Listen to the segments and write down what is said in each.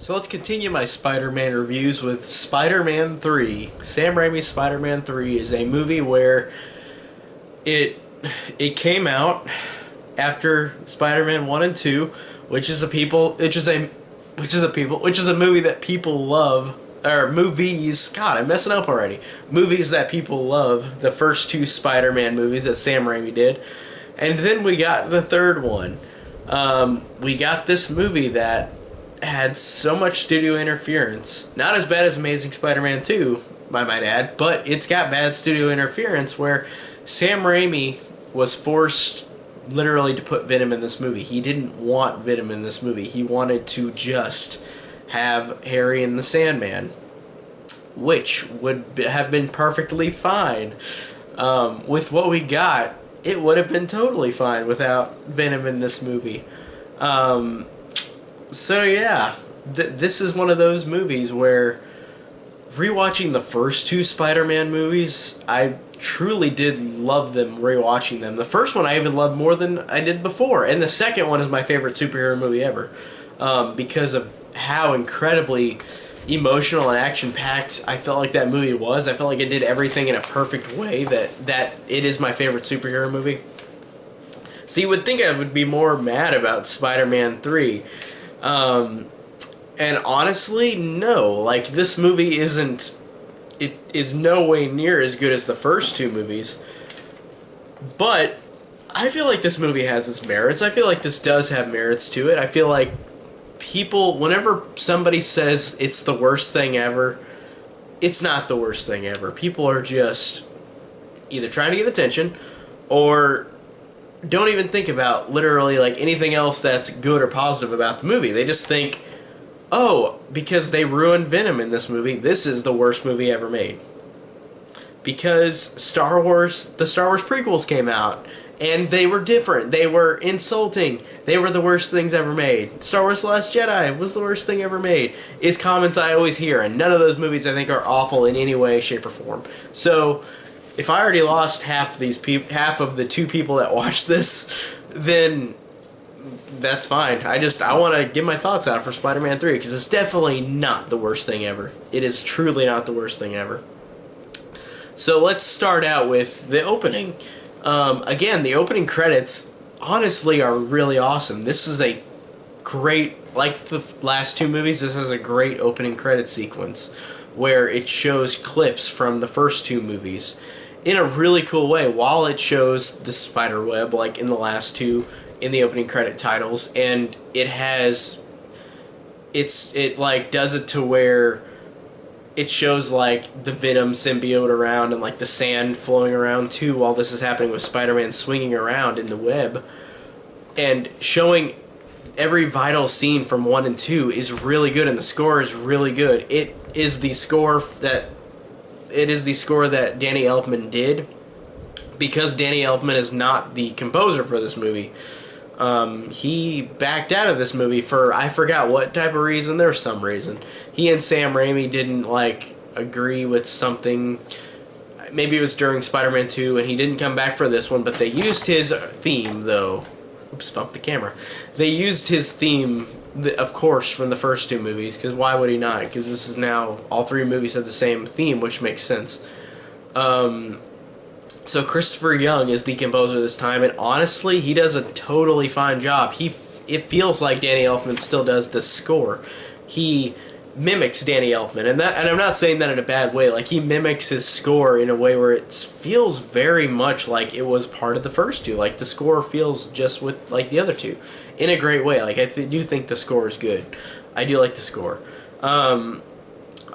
So let's continue my Spider-Man reviews with Spider-Man 3. Sam Raimi's Spider-Man 3 is a movie where it it came out after Spider-Man 1 and 2, which is a movie that people love, or movies. God, I'm messing up already. Movies that people love, the first two Spider-Man movies that Sam Raimi did. And then we got the third one. We got this movie that had so much studio interference. Not as bad as Amazing Spider-Man 2, I might add, but it's got bad studio interference where Sam Raimi was forced literally to put Venom in this movie. He didn't want Venom in this movie. He wanted to just have Harry and the Sandman, which would have been perfectly fine. With what we got, it would have been totally fine without Venom in this movie. So yeah, this is one of those movies where rewatching the first two Spider-Man movies, I truly did love them rewatching them. The first one I even loved more than I did before, and the second one is my favorite superhero movie ever, because of how incredibly emotional and action-packed I felt like that movie was. I felt like it did everything in a perfect way that it is my favorite superhero movie. So you would think I would be more mad about Spider-Man 3. And honestly, no. Like, this movie isn't... It is no way near as good as the first two movies. But I feel like this movie has its merits. I feel like this does have merits to it. I feel like people... Whenever somebody says it's the worst thing ever, it's not the worst thing ever. People are just either trying to get attention or don't even think about literally like anything else that's good or positive about the movie. They just think, oh, because they ruined Venom in this movie, this is the worst movie ever made. Because the Star Wars prequels came out, and they were different. They were insulting. They were the worst things ever made. Star Wars The Last Jedi was the worst thing ever made, is comments I always hear, and none of those movies I think are awful in any way, shape, or form. So if I already lost half of the two people that watched this, then that's fine. I want to give my thoughts out for Spider-Man 3, because it's definitely not the worst thing ever. It is truly not the worst thing ever. So let's start out with the opening. Again, the opening credits honestly are really awesome. This is a great, like the last two movies, this is a great opening credit sequence where it shows clips from the first two movies in a really cool way, while it shows the spider web like in the last two in the opening credit titles, and it like does it to where it shows like the Venom symbiote around and like the sand flowing around too while this is happening, with Spider-Man swinging around in the web, and showing every vital scene from 1 and 2 is really good, and the score is really good. It is the score that Danny Elfman did, because Danny Elfman is not the composer for this movie. He backed out of this movie for, I forgot what type of reason. There was some reason. He and Sam Raimi didn't like agree with something. Maybe it was during Spider-Man 2 and he didn't come back for this one, but they used his theme though. Oops, bumped the camera. They used his theme, of course, from the first two movies, because why would he not? Because this is now, all three movies have the same theme, which makes sense. So Christopher Young is the composer this time, and honestly, he does a totally fine job. It feels like Danny Elfman still does the score. He mimics Danny Elfman, and I'm not saying that in a bad way. Like, he mimics his score in a way where it feels very much like it was part of the first two. Like, the score feels just with like the other two in a great way. Like, I do think the score is good. I do like the score.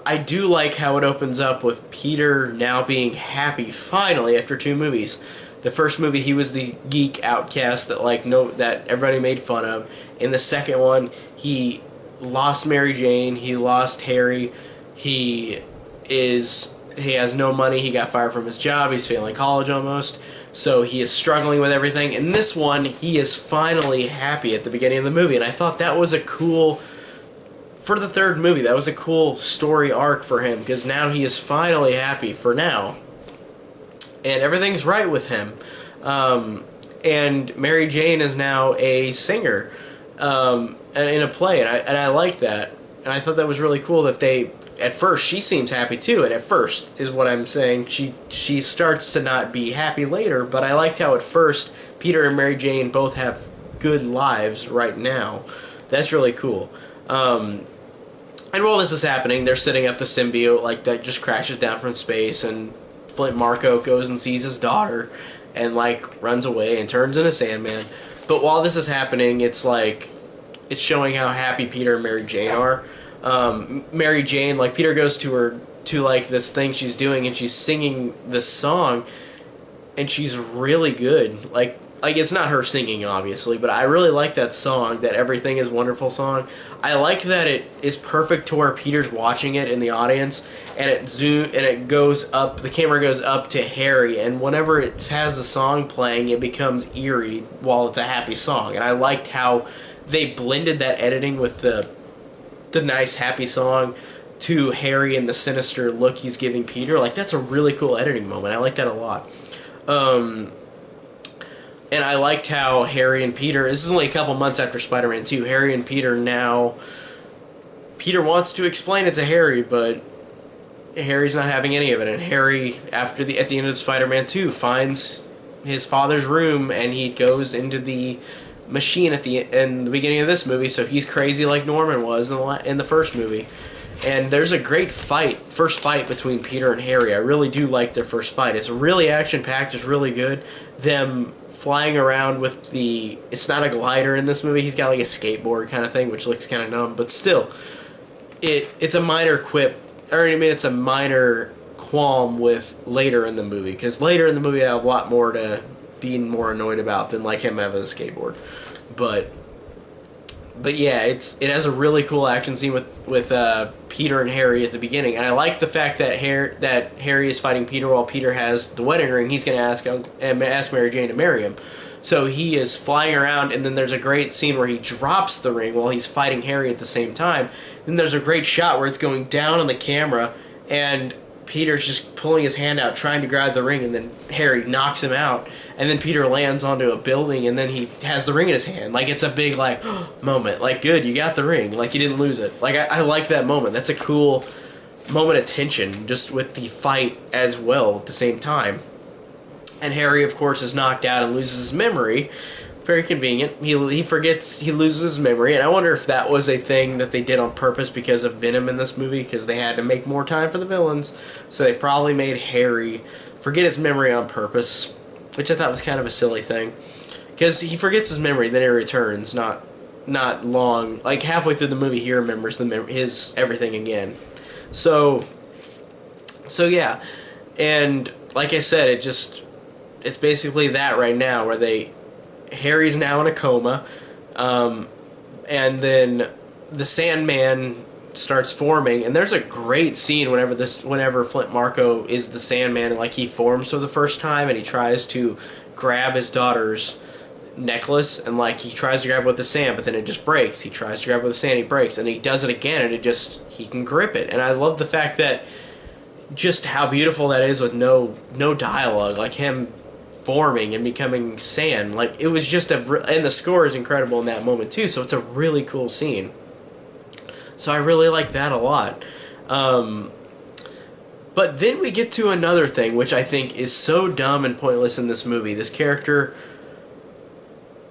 I do like how it opens up with Peter now being happy, finally, after two movies. The first movie, he was the geek outcast that everybody made fun of. In the second one, he lost Mary Jane, he lost Harry, he has no money, he got fired from his job, he's failing college almost, so he is struggling with everything. In this one, he is finally happy at the beginning of the movie, and I thought that was a cool... For the third movie, that was a cool story arc for him, because now he is finally happy for now. And everything's right with him. And Mary Jane is now a singer in a play, and I like that. And I thought that was really cool that they, at first, she seems happy too, and at first is what I'm saying. She starts to not be happy later, but I liked how at first Peter and Mary Jane both have good lives right now. That's really cool. And while this is happening, they're setting up the symbiote like that just crashes down from space, and Flint Marko goes and sees his daughter and like runs away and turns into Sandman. But while this is happening, it's like it's showing how happy Peter and Mary Jane are. Mary Jane, like Peter goes to her to like this thing she's doing, and she's singing this song, and she's really good. Like it's not her singing, obviously, but I really like that song, that Everything is Wonderful song. I like that it is perfect to where Peter's watching it in the audience, and it goes up, the camera goes up to Harry, and whenever it has the song playing, it becomes eerie while it's a happy song. And I liked how they blended that editing with the nice happy song to Harry and the sinister look he's giving Peter. Like, that's a really cool editing moment. I like that a lot. And I liked how Harry and Peter, this is only a couple months after Spider-Man 2, Harry and Peter now, Peter wants to explain it to Harry, but Harry's not having any of it. And Harry, at the end of Spider-Man 2, finds his father's room, and he goes into the machine in the beginning of this movie, so he's crazy like Norman was in the first movie. And there's a great first fight between Peter and Harry. I really do like their first fight. It's really action-packed, it's really good. Them flying around with it's not a glider in this movie, he's got like a skateboard kind of thing, which looks kind of dumb, but still, it's a minor quip, or I mean, it's a minor qualm with later in the movie, because later in the movie I have a lot more to be more annoyed about than like him having a skateboard. But yeah, it has a really cool action scene with Peter and Harry at the beginning, and I like the fact that Harry is fighting Peter while Peter has the wedding ring. He's going to ask Mary Jane to marry him, so he is flying around, and then there's a great scene where he drops the ring while he's fighting Harry at the same time. Then there's a great shot where it's going down on the camera, and Peter's just pulling his hand out trying to grab the ring, and then Harry knocks him out, and then Peter lands onto a building, and then he has the ring in his hand. Like, it's a big like moment, like, good, you got the ring, like you didn't lose it. Like, I like that moment. That's a cool moment of tension just with the fight as well at the same time. And Harry, of course, is knocked out and loses his memory. Very convenient. He loses his memory, and I wonder if that was a thing that they did on purpose because of Venom in this movie, because they had to make more time for the villains, so they probably made Harry forget his memory on purpose, which I thought was kind of a silly thing, because he forgets his memory, then he returns, not long, like halfway through the movie he remembers his everything again. So yeah, and like I said, it's basically that right now, where Harry's now in a coma, and then the Sandman starts forming, and there's a great scene whenever Flint Marko is the Sandman, and like he forms for the first time, and he tries to grab his daughter's necklace, and like he tries to grab it with the sand, but then it just breaks. He tries to grab it with the sand, he breaks, and he does it again, and he can grip it. And I love the fact that just how beautiful that is with no dialogue, like him forming and becoming sand. Like, it was just and the score is incredible in that moment too, so it's a really cool scene. So I really like that a lot. But then we get to another thing, which I think is so dumb and pointless in this movie. This character,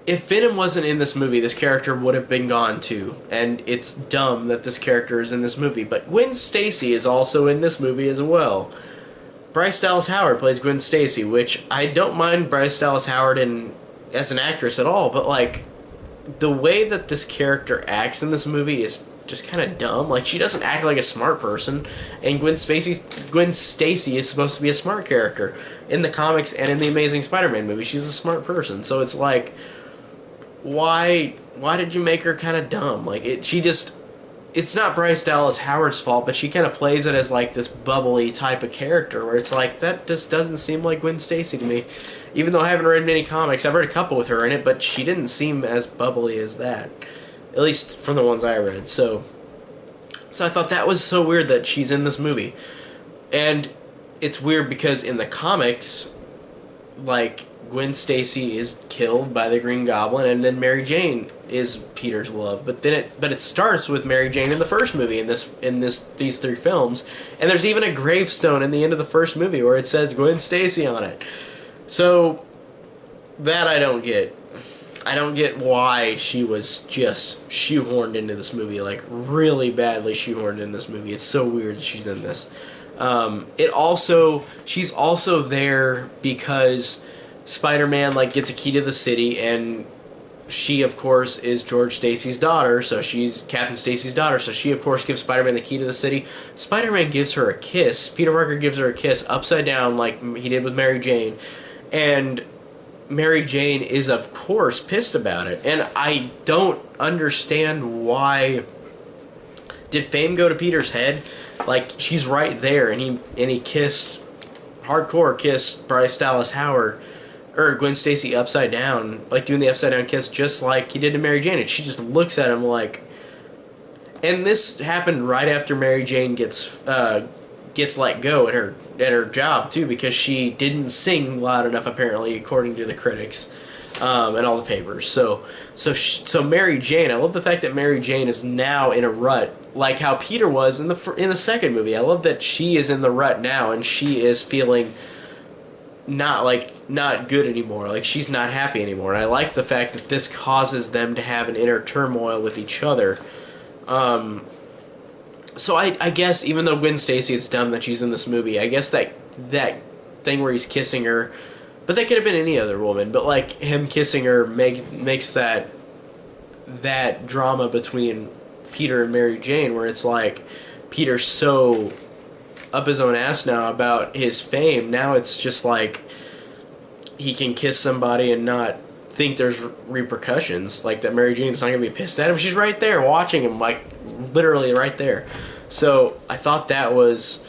if Venom wasn't in this movie, this character would have been gone too. And it's dumb that this character is in this movie. But Gwen Stacy is also in this movie as well. Bryce Dallas Howard plays Gwen Stacy, which I don't mind Bryce Dallas Howard as an actress at all, but like the way that this character acts in this movie is just kind of dumb. Like, she doesn't act like a smart person, and Gwen Stacy is supposed to be a smart character in the comics and in the Amazing Spider-Man movie. She's a smart person, so it's like, why did you make her kind of dumb? Like, it's not Bryce Dallas Howard's fault, but she kind of plays it as like this bubbly type of character where it's like, that just doesn't seem like Gwen Stacy to me. Even though I haven't read many comics, I've read a couple with her in it, but she didn't seem as bubbly as that. At least from the ones I read. So I thought that was so weird that she's in this movie. And it's weird because in the comics, like, Gwen Stacy is killed by the Green Goblin, and then Mary Jane is Peter's love. But it starts with Mary Jane in the first movie these three films, and there's even a gravestone in the end of the first movie where it says Gwen Stacy on it. So that I don't get. I don't get why she was just shoehorned into this movie, like really badly shoehorned in this movie. It's so weird that she's in this. She's also there because Spider-Man like gets a key to the city, and she of course is George Stacy's daughter, so she's Captain Stacy's daughter, so she of course gives Spider-Man the key to the city. Spider-Man gives her a kiss. Peter Parker gives her a kiss upside down like he did with Mary Jane, and Mary Jane is of course pissed about it, and I don't understand why. Did fame go to Peter's head? Like, she's right there, and he kissed, hardcore kissed Bryce Dallas Howard, or Gwen Stacy upside down, like doing the upside down kiss just like he did to Mary Jane, and she just looks at him like. And this happened right after Mary Jane gets let go at her job too, because she didn't sing loud enough apparently, according to the critics, and all the papers. So Mary Jane, I love the fact that Mary Jane is now in a rut, like how Peter was in the second movie. I love that she is in the rut now, and she is feeling not good anymore. Like, she's not happy anymore. And I like the fact that this causes them to have an inner turmoil with each other. So I guess even though Gwen Stacy, it's dumb that she's in this movie, I guess that thing where he's kissing her, but that could have been any other woman, but like him kissing her makes that drama between Peter and Mary Jane, where it's like Peter's so up his own ass now about his fame. Now it's just like he can kiss somebody and not think there's repercussions, like that Mary Jane's not gonna be pissed at him. She's right there watching him, like literally right there. So I thought that was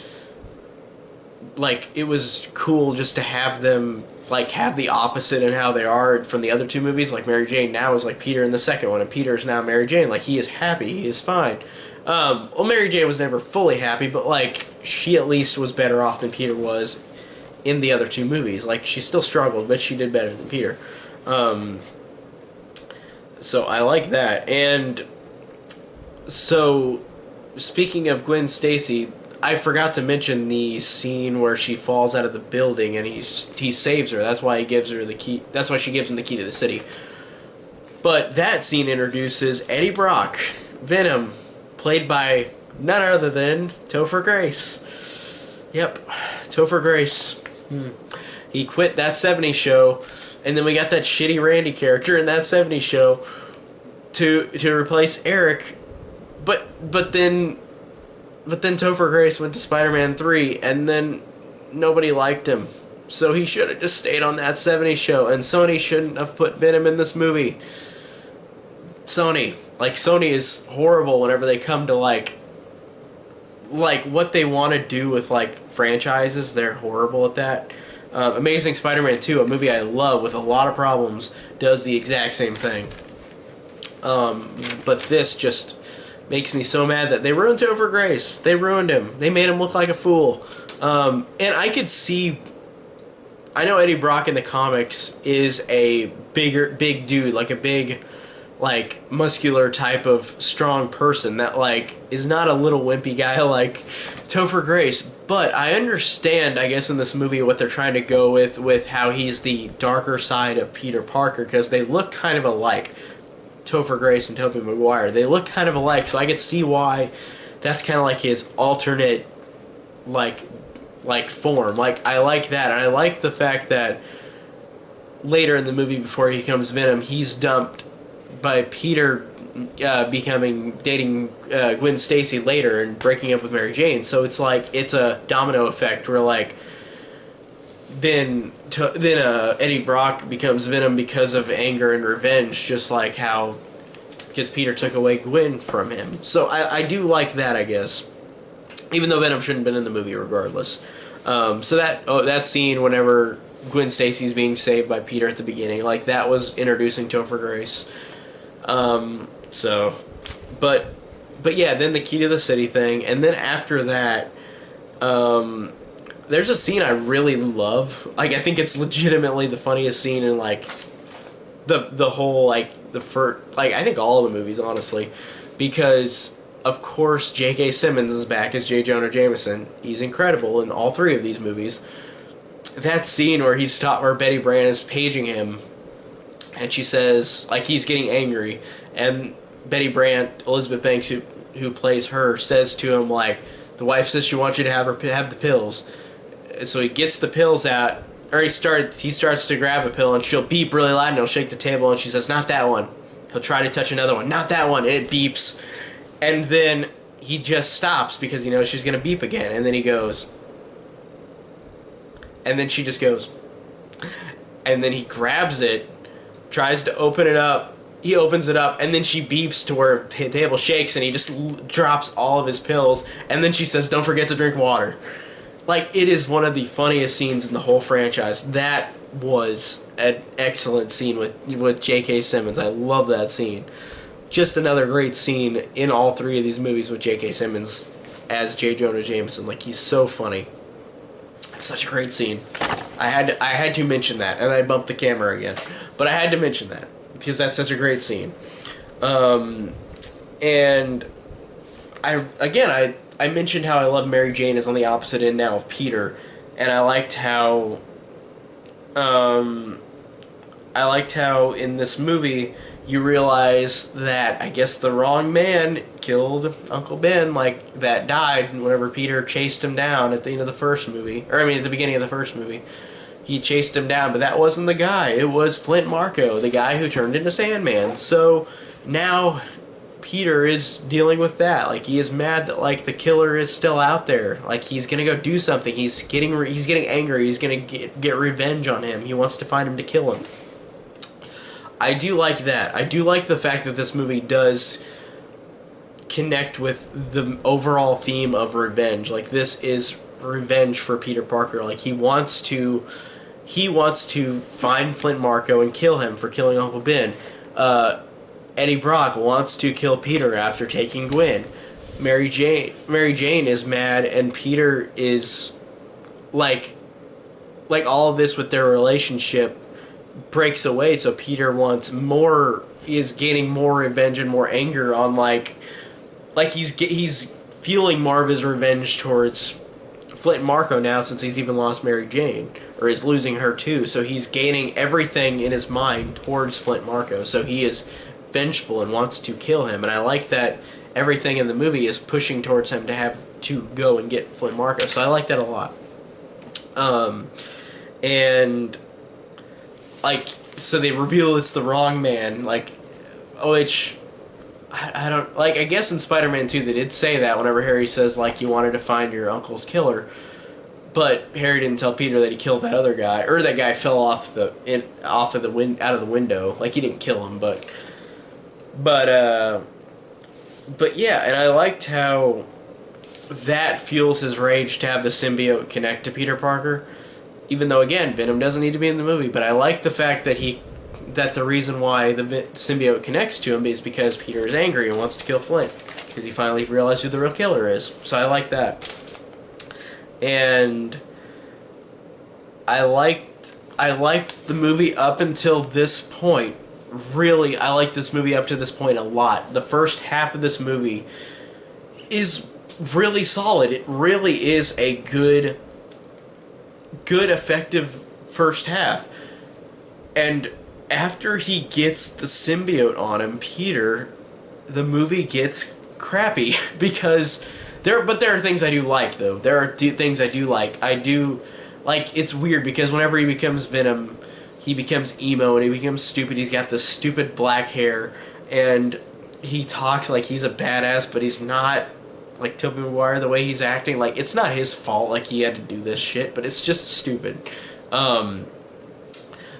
like, it was cool just to have them like have the opposite in how they are from the other two movies. Like, Mary Jane now is like Peter in the second one, and Peter's now Mary Jane. Like, he is happy, he is fine. Well, Mary Jane was never fully happy, but like she at least was better off than Peter was in the other two movies. Like, she still struggled, but she did better than Peter. So I like that. And so, speaking of Gwen Stacy, I forgot to mention the scene where she falls out of the building and he saves her. That's why he gives her the key. That's why she gives him the key to the city. But that scene introduces Eddie Brock, Venom, played by none other than Topher Grace. Yep, Topher Grace. He quit That 70s Show, and then we got that shitty Randy character in That 70s Show to replace Eric. But then Topher Grace went to Spider-Man 3, and then nobody liked him. So he should have just stayed on That 70s Show, and Sony shouldn't have put Venom in this movie. Sony is horrible whenever they come to like what they want to do with like franchises. They're horrible at that. Amazing Spider-Man 2, a movie I love with a lot of problems, does the exact same thing. But this just makes me so mad that they ruined Topher Grace. They ruined him. They made him look like a fool. And I could see... I know Eddie Brock in the comics is a big dude, like a big, like, muscular type of strong person that, like, is not a little wimpy guy like Topher Grace. But I understand, I guess, in this movie what they're trying to go with how he's the darker side of Peter Parker, because they look kind of alike. Topher Grace and Tobey Maguire. They look kind of alike, so I could see why that's kind of like his alternate, like form. Like, I like that, and I like the fact that later in the movie, before he becomes Venom, he's dumped by Peter dating Gwen Stacy later and breaking up with Mary Jane. So it's like, it's a domino effect where like then Eddie Brock becomes Venom because of anger and revenge, just like how, because Peter took away Gwen from him. So I do like that, I guess, even though Venom shouldn't have been in the movie regardless. So that scene whenever Gwen Stacy's being saved by Peter at the beginning, like, that was introducing Topher Grace. But yeah, then the key to the city thing, and then after that, there's a scene I really love. Like, I think it's legitimately the funniest scene in, like, the whole, like, the first, like, I think all of the movies, honestly, because of course J.K. Simmons is back as J. Jonah Jameson. He's incredible in all three of these movies. That scene where where Betty Brant is paging him, and she says, like, he's getting angry, and Betty Brant, Elizabeth Banks, who plays her, says to him, like, the wife says she wants you to have the pills. So he gets the pills out, or he starts to grab a pill, and she'll beep really loud, and he'll shake the table, and she says, not that one. He'll try to touch another one, not that one, and it beeps. And then he just stops because he knows she's going to beep again, and then he goes, and then she just goes, and then he grabs it, tries to open it up, he opens it up, and then she beeps to where the table shakes, and he just drops all of his pills, and then she says, don't forget to drink water. Like, it is one of the funniest scenes in the whole franchise. That was an excellent scene with J.K. Simmons. I love that scene. Just another great scene in all three of these movies with J.K. Simmons as J. Jonah Jameson. Like, he's so funny. It's such a great scene. I had to mention that, and I bumped the camera again. But I had to mention that, because that's such a great scene. And I mentioned how I love Mary Jane is on the opposite end now of Peter, and I liked how in this movie you realize that I guess the wrong man killed Uncle Ben, like, that died whenever Peter chased him down at the end of the first movie, or I mean at the beginning of the first movie. He chased him down, but that wasn't the guy. It was Flint Marko, the guy who turned into Sandman. So now Peter is dealing with that. Like, he is mad that, like, the killer is still out there. Like, he's gonna go do something. He's getting angry. He's gonna get revenge on him. He wants to find him to kill him. I do like that. I do like the fact that this movie does connect with the overall theme of revenge. Like, this is revenge for Peter Parker. Like, he wants to find Flint Marko and kill him for killing Uncle Ben. Eddie Brock wants to kill Peter after taking Gwen. Mary Jane is mad, and Peter is like all of this with their relationship breaks away, so Peter is gaining more revenge and more anger on like he's feeling more of his revenge towards Flint Marko now, since he's even lost Mary Jane, or is losing her too. So he's gaining everything in his mind towards Flint Marko. So he is vengeful and wants to kill him. And I like that everything in the movie is pushing towards him to have to go and get Flint Marko. So I like that a lot. And like, so they reveal it's the wrong man. Like, which I don't like. I guess in Spider-Man 2 they did say that whenever Harry says, like, you wanted to find your uncle's killer, but Harry didn't tell Peter that he killed that other guy, or that guy fell out of the window. Like, he didn't kill him, but yeah. And I liked how that fuels his rage to have the symbiote connect to Peter Parker, even though, again, Venom doesn't need to be in the movie. But I like the fact that the reason why the symbiote connects to him is because Peter is angry and wants to kill Flint, because he finally realized who the real killer is. So I like that. And I liked the movie up until this point. Really, I liked this movie up to this point a lot. The first half of this movie is really solid. It really is a good, effective first half. And after he gets the symbiote on him, Peter, the movie gets crappy because there are things I do like, though. There are things I do like. It's weird because whenever he becomes Venom, he becomes emo and he becomes stupid. He's got this stupid black hair and he talks like he's a badass, but he's not. Like Tobey Maguire, the way he's acting, like, it's not his fault, like, he had to do this shit, but it's just stupid.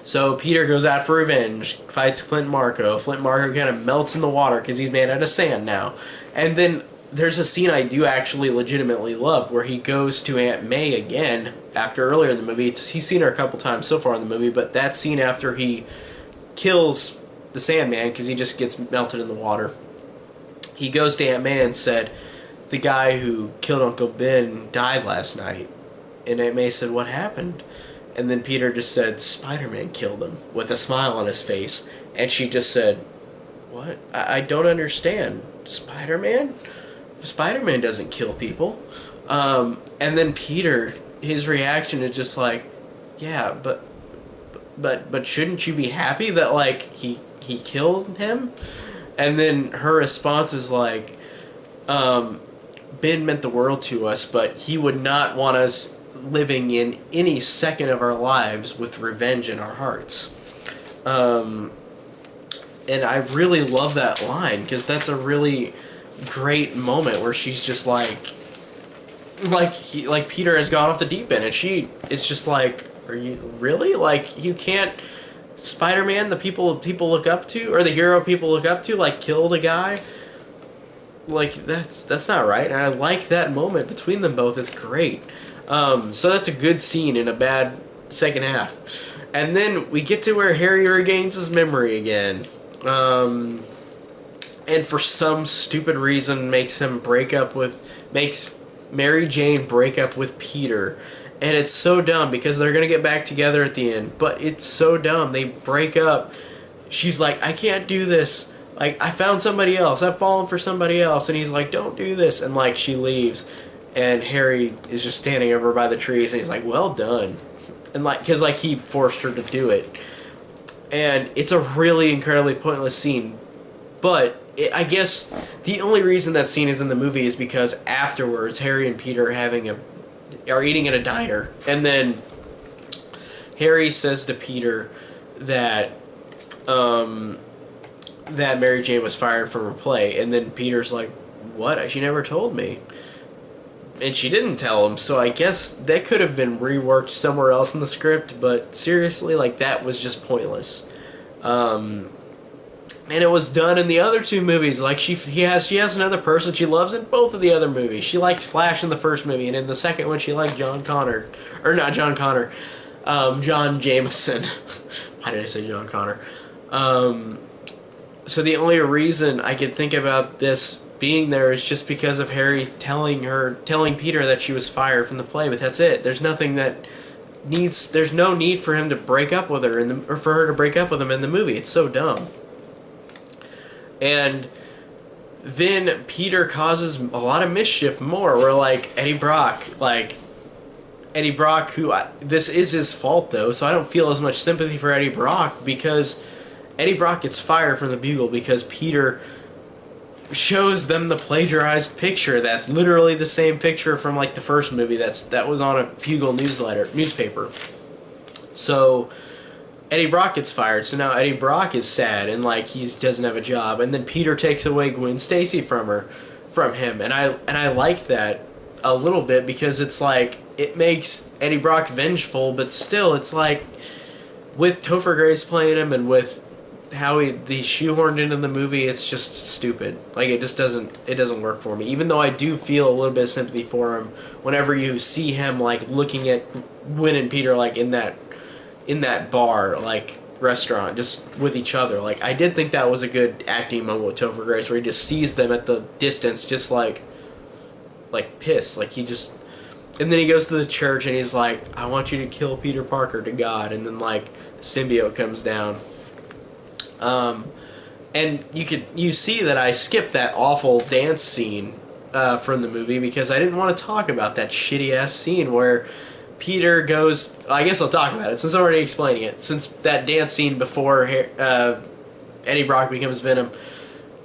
So Peter goes out for revenge, fights Flint Marko. Flint Marko kind of melts in the water because he's made out of sand now. And then there's a scene I do actually legitimately love where he goes to Aunt May again after earlier in the movie. He's seen her a couple times so far in the movie, but that scene after he kills the Sandman, because he just gets melted in the water, he goes to Aunt May and said, the guy who killed Uncle Ben died last night. and Aunt May said, "What happened?" And then Peter just said, "Spider-Man killed him," with a smile on his face. And she just said, "What? I don't understand. Spider-Man? Spider-Man doesn't kill people." And then Peter, his reaction is just like, "Yeah, but shouldn't you be happy that like he killed him?" And then her response is like, "Ben meant the world to us, but he would not want us living in any second of our lives with revenge in our hearts." And I really love that line because that's a really great moment where she's just like Peter has gone off the deep end, and she is just like, "Are you really, like, you can't, Spider-Man, the people look up to, or the hero people look up to, like, killed a guy? Like, that's not right." And I like that moment between them both. It's great. So that's a good scene in a bad second half. And then we get to where Harry regains his memory again. And for some stupid reason makes Mary Jane break up with Peter. And it's so dumb because they're going to get back together at the end. But it's so dumb. They break up. She's like, "I can't do this. Like, I found somebody else. I've fallen for somebody else." And he's like, "Don't do this." And like, she leaves. And Harry is just standing over by the trees. And he's like, "Well done." And like, because like he forced her to do it. And it's a really incredibly pointless scene. But I guess the only reason that scene is in the movie is because afterwards Harry and Peter are eating at a diner, and then Harry says to Peter that that Mary Jane was fired from her play, and then Peter's like, "What? She never told me." And she didn't tell him, so I guess that could have been reworked somewhere else in the script, but seriously, like, that was just pointless. And it was done in the other two movies. Like, she has another person she loves in both of the other movies. She liked Flash in the first movie, and in the second one she liked John Connor. Or not John Connor. John Jameson. Why did I say John Connor? So the only reason I could think about this being there is just because of Harry telling Peter that she was fired from the play, but that's it. There's no need for him to break up with her or for her to break up with him in the movie. It's so dumb. And then Peter causes a lot of mischief more, where like Eddie Brock, this is his fault though, so I don't feel as much sympathy for Eddie Brock, because Eddie Brock gets fired from the Bugle because Peter shows them the plagiarized picture that's literally the same picture from like the first movie that was on a Bugle newspaper. So Eddie Brock gets fired, so now Eddie Brock is sad and like he doesn't have a job, and then Peter takes away Gwen Stacy from him, and I like that a little bit because it's like it makes Eddie Brock vengeful, but still it's like with Topher Grace playing him and with how he's shoehorned into the movie, it's just stupid. Like, it just doesn't work for me. Even though I do feel a little bit of sympathy for him whenever you see him like looking at Gwen and Peter like in that bar, like restaurant, just with each other. Like, I did think that was a good acting moment with Topher Grace, where he just sees them at the distance, just like pissed. Like, and then he goes to the church and he's like, "I want you to kill Peter Parker to God," and then like the symbiote comes down. And you see that I skipped that awful dance scene from the movie because I didn't want to talk about that shitty ass scene where Peter goes. I guess I'll talk about it since I'm already explaining it. Since that dance scene before Eddie Brock becomes Venom,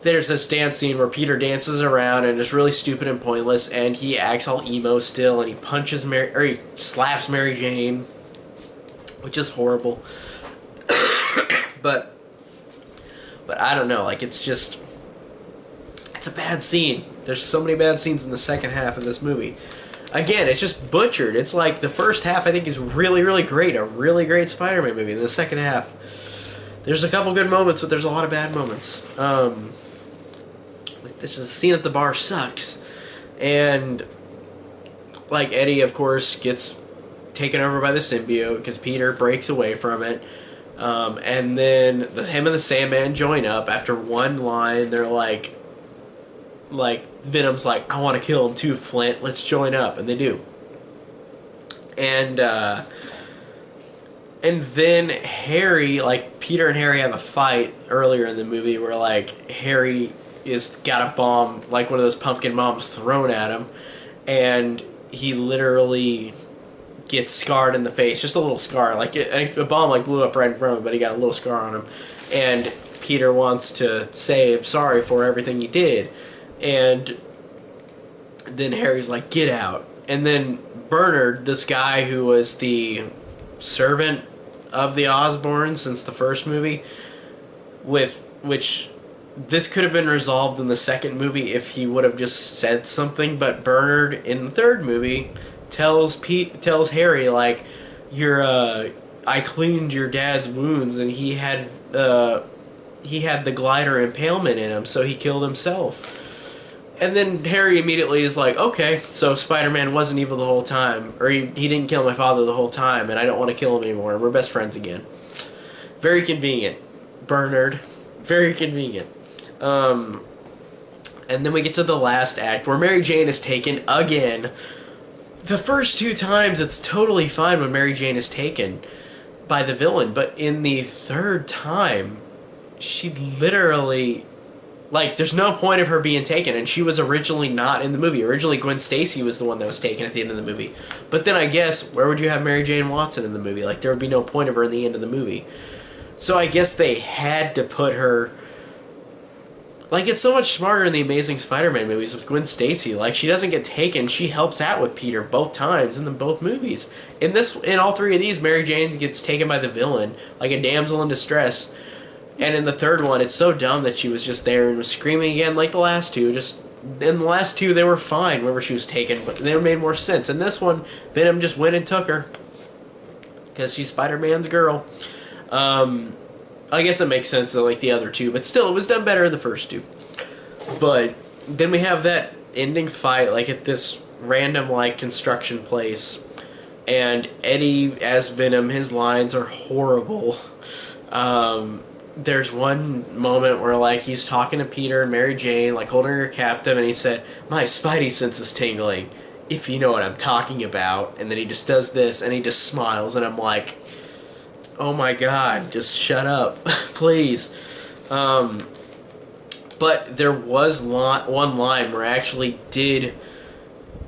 there's this dance scene where Peter dances around and it's really stupid and pointless, and he acts all emo still, and he slaps Mary Jane, which is horrible. But I don't know, like, it's a bad scene. There's so many bad scenes in the second half of this movie. Again, it's just butchered. It's like the first half I think is really, really great. A really great Spider-Man movie. In the second half, there's a couple good moments, but there's a lot of bad moments. Like, this scene at the bar sucks. And, like, Eddie, of course, gets taken over by the symbiote because Peter breaks away from it. And then him and the Sandman join up after one line. They're like Venom's like, "I want to kill him too, Flint. Let's join up," and they do. And then Harry, like Peter and Harry have a fight earlier in the movie where like Harry is got a bomb, like one of those pumpkin bombs thrown at him, and he literally gets scarred in the face, just a little scar. Like a bomb like blew up right in front of him, but he got a little scar on him. And Peter wants to say I'm sorry for everything he did, and then Harry's like, get out. And then Bernard, this guy who was the servant of the Osborns since the first movie, with which this could have been resolved in the second movie if he would have just said something, but Bernard in the third movie tells Harry like, you're I cleaned your dad's wounds and he had the glider impalement in him, so he killed himself. And then Harry immediately is like, okay, so Spider-Man wasn't evil the whole time, or he didn't kill my father the whole time, and I don't want to kill him anymore, and we're best friends again. Very convenient, Bernard. Very convenient. And then we get to the last act, where Mary Jane is taken again. The first two times, it's totally fine when Mary Jane is taken by the villain, but in the third time, she literally... Like, there's no point of her being taken, and she was originally not in the movie. Originally, Gwen Stacy was the one that was taken at the end of the movie. But then I guess, where would you have Mary Jane Watson in the movie? Like, there would be no point of her in the end of the movie. So I guess they had to put her... Like, it's so much smarter in the Amazing Spider-Man movies with Gwen Stacy. Like, she doesn't get taken. She helps out with Peter both times in both movies. In all three of these, Mary Jane gets taken by the villain, like a damsel in distress. And in the third one, it's so dumb that she was just there and was screaming again like the last two. Just in the last two, they were fine whenever she was taken, but they made more sense. In this one, Venom just went and took her because she's Spider-Man's girl. I guess it makes sense like the other two, but still, it was done better in the first two. But then we have that ending fight, like at this random like construction place, and Eddie as Venom, his lines are horrible. There's one moment where like he's talking to Peter and Mary Jane, like holding her captive, and he said, "My spidey sense is tingling, if you know what I'm talking about." And then he just does this, and he just smiles, and I'm like, "Oh my God, just shut up, please." But there was one line where I actually did,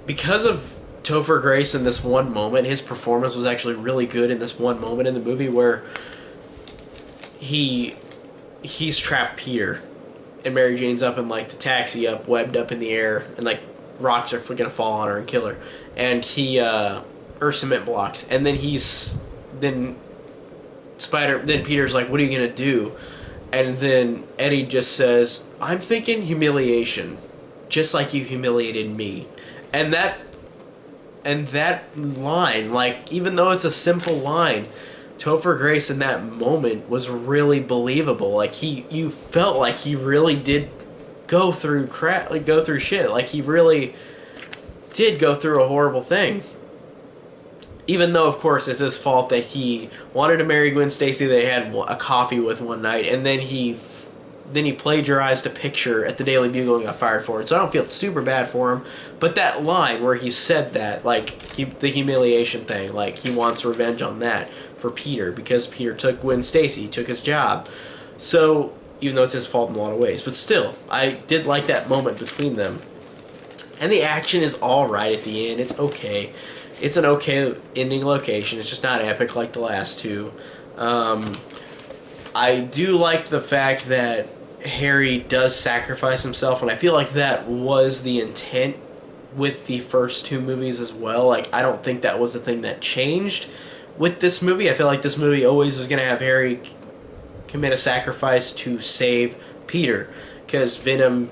because of Topher Grace in this one moment, his performance was actually really good in this one moment in the movie where he's trapped Peter, and Mary Jane's up in like the taxi, up webbed up in the air, and like rocks are gonna fall on her and kill her, and or cement blocks, and then then Peter's like, "What are you gonna do?" And then Eddie just says, "I'm thinking humiliation, just like you humiliated me," and that line, like, even though it's a simple line, Topher Grace in that moment was really believable. Like, you felt like he really did go through crap, like go through shit. Like, he really did go through a horrible thing. Even though, of course, it's his fault that he wanted to marry Gwen Stacy that he had a coffee with one night, and then he plagiarized a picture at the Daily Bugle and got fired for it. So I don't feel super bad for him. But that line where he said that, like, the humiliation thing, like, he wants revenge on that for Peter because Peter took Gwen Stacy, took his job. So, even though it's his fault in a lot of ways. But still, I did like that moment between them. And the action is alright at the end. It's okay. It's an okay ending location. It's just not epic like the last two. I do like the fact that Harry does sacrifice himself, and I feel like that was the intent with the first two movies as well. Like, I don't think that was the thing that changed with this movie. I feel like this movie always was going to have Harry commit a sacrifice to save Peter, because Venom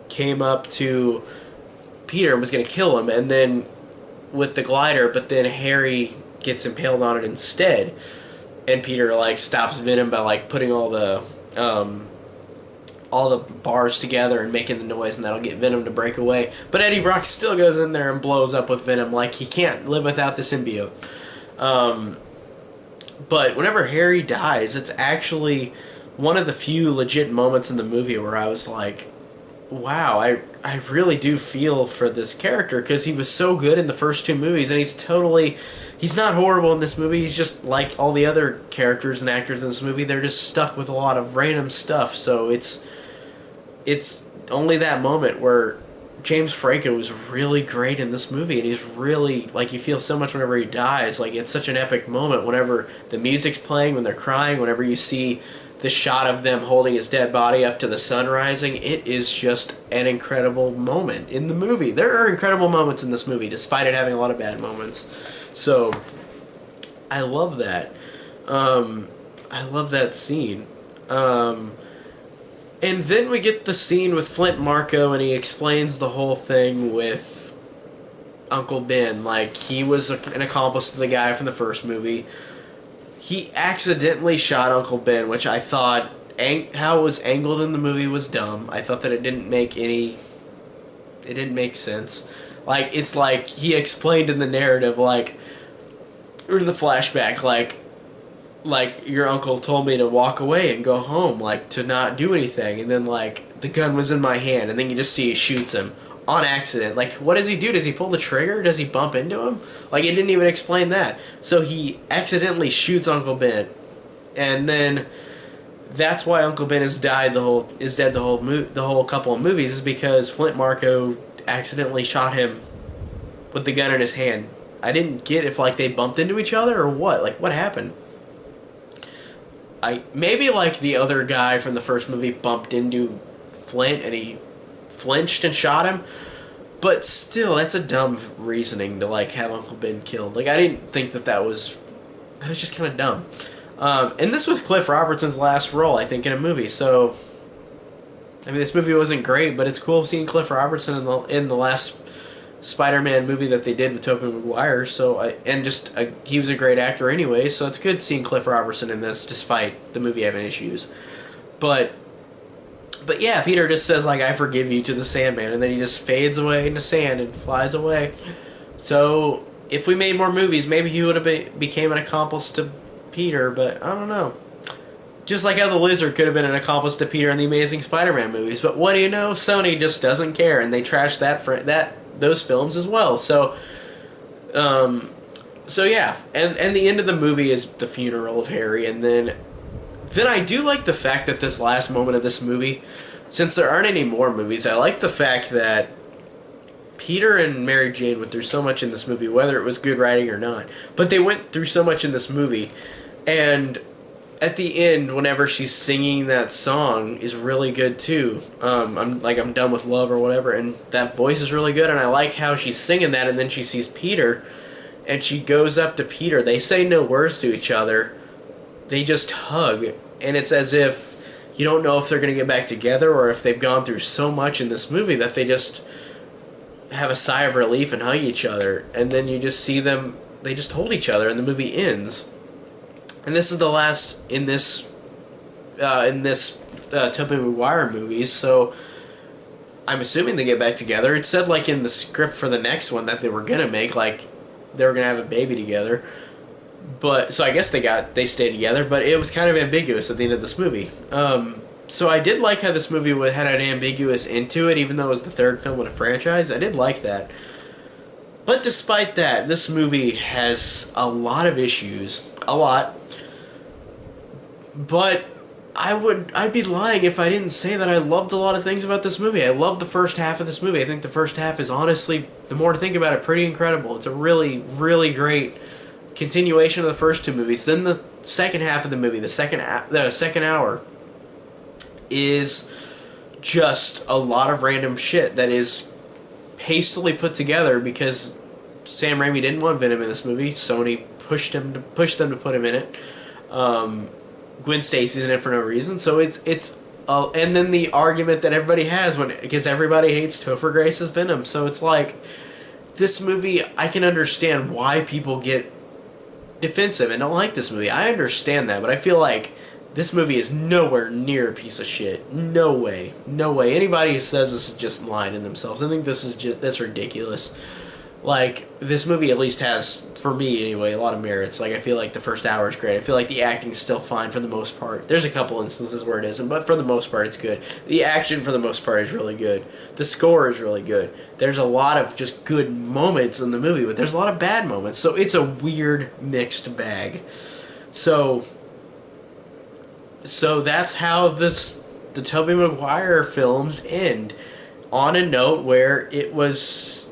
came up to Peter and was going to kill him, and then with the glider, but then Harry gets impaled on it instead, and Peter like stops Venom by like putting all the bars together and making the noise, and that'll get Venom to break away. But Eddie Brock still goes in there and blows up with Venom. Like, he can't live without the symbiote. But whenever Harry dies, it's actually one of the few legit moments in the movie where I was like, wow, I really do feel for this character because he was so good in the first two movies, and he's not horrible in this movie. He's just like all the other characters and actors in this movie. They're just stuck with a lot of random stuff. So it's only that moment where James Franco was really great in this movie, and he's really like you feel so much whenever he dies. Like it's such an epic moment whenever the music's playing, when they're crying, whenever you see the shot of them holding his dead body up to the sun rising. It is just an incredible moment in the movie. There are incredible moments in this movie, despite it having a lot of bad moments. So I love that. I love that scene. And then we get the scene with Flint Marko, and he explains the whole thing with Uncle Ben. Like, he was an accomplice to the guy from the first movie. He accidentally shot Uncle Ben, which I thought, how it was angled in the movie was dumb. I thought that it didn't make sense. Like, it's like, he explained in the narrative, like, or in the flashback, like your uncle told me to walk away and go home, like to not do anything, and then like the gun was in my hand, and then you just see he shoots him on accident. Like, what does he do? Does he pull the trigger? Does he bump into him? Like, it didn't even explain that. So he accidentally shoots Uncle Ben, and then that's why Uncle Ben is dead the whole couple of movies, is because Flint Marko accidentally shot him with the gun in his hand. I didn't get if like they bumped into each other or what. Like, what happened? Maybe like the other guy from the first movie bumped into Flint and he flinched and shot him, but still, that's a dumb reasoning to like have Uncle Ben killed. Like, I didn't think that was just kind of dumb. And this was Cliff Robertson's last role, I think, in a movie. So, I mean, this movie wasn't great, but it's cool seeing Cliff Robertson in the last Spider-Man movie that they did with Tobey Maguire. So he was a great actor anyway. So it's good seeing Cliff Robertson in this, despite the movie having issues. But yeah, Peter just says like, "I forgive you" to the Sandman, and then he just fades away into sand and flies away. So if we made more movies, maybe he would have became an accomplice to Peter. But I don't know. Just like how the Lizard could have been an accomplice to Peter in the Amazing Spider-Man movies. But what do you know? Sony just doesn't care, and they trash those films as well. So yeah, and the end of the movie is the funeral of Harry, and then I do like the fact that this last moment of this movie, since there aren't any more movies, I like the fact that Peter and Mary Jane went through so much in this movie, whether it was good writing or not, but they went through so much in this movie, and at the end, whenever she's singing that song, is really good too. I'm done with love or whatever, and that voice is really good, and I like how she's singing that, and then she sees Peter, and she goes up to Peter. They say no words to each other. They just hug, and it's as if you don't know if they're going to get back together or if they've gone through so much in this movie that they just have a sigh of relief and hug each other, and then you just see them, they just hold each other, and the movie ends. And this is the last in this Tobey Maguire movies, so I'm assuming they get back together. It said like in the script for the next one that they were gonna make, like they were gonna have a baby together. But so I guess they stayed together, but it was kind of ambiguous at the end of this movie. So I did like how this movie had an ambiguous end to it, even though it was the third film in a franchise. I did like that. But despite that, this movie has a lot of issues. A lot. But I'd be lying if I didn't say that I loved a lot of things about this movie. I loved the first half of this movie. I think the first half is honestly, the more to think about it, pretty incredible. It's a really, really great continuation of the first two movies. Then the second half of the movie, the second hour, is just a lot of random shit that is hastily put together because Sam Raimi didn't want Venom in this movie. Sony pushed them to put him in it. Gwen Stacy's in it for no reason, so it's and then the argument that everybody has because everybody hates Topher Grace as Venom, so it's like this movie, I can understand why people get defensive and don't like this movie. I understand that, but I feel like this movie is nowhere near a piece of shit. No way. Anybody who says this is just lying to themselves. I think that's ridiculous. Like, this movie at least has, for me anyway, a lot of merits. Like, I feel like the first hour is great. I feel like the acting's still fine for the most part. There's a couple instances where it isn't, but for the most part, it's good. The action, for the most part, is really good. The score is really good. There's a lot of just good moments in the movie, but there's a lot of bad moments. So it's a weird, mixed bag. So that's how the Tobey Maguire films end, on a note where it was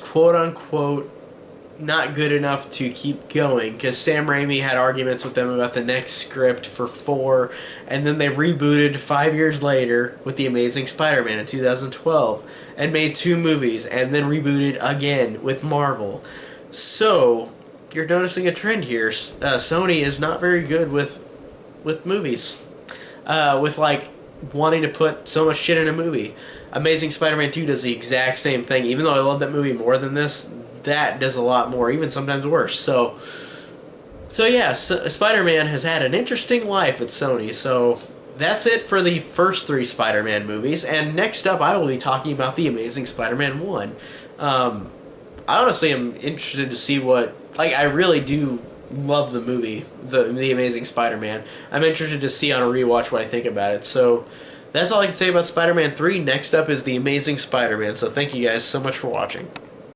quote unquote not good enough to keep going, because Sam Raimi had arguments with them about the next script for 4, and then they rebooted 5 years later with The Amazing Spider-Man in 2012 and made 2 movies, and then rebooted again with Marvel. So you're noticing a trend here. Sony is not very good with movies, with like wanting to put so much shit in a movie. Amazing Spider-Man 2 does the exact same thing. Even though I love that movie more than this, that does a lot more, even sometimes worse. So yeah, Spider-Man has had an interesting life at Sony. So that's it for the first 3 Spider-Man movies. And next up, I will be talking about The Amazing Spider-Man 1. I honestly am interested to see what... Like, I really do love the movie, the Amazing Spider-Man. I'm interested to see on a rewatch what I think about it. So that's all I can say about Spider-Man 3. Next up is The Amazing Spider-Man. So thank you guys so much for watching.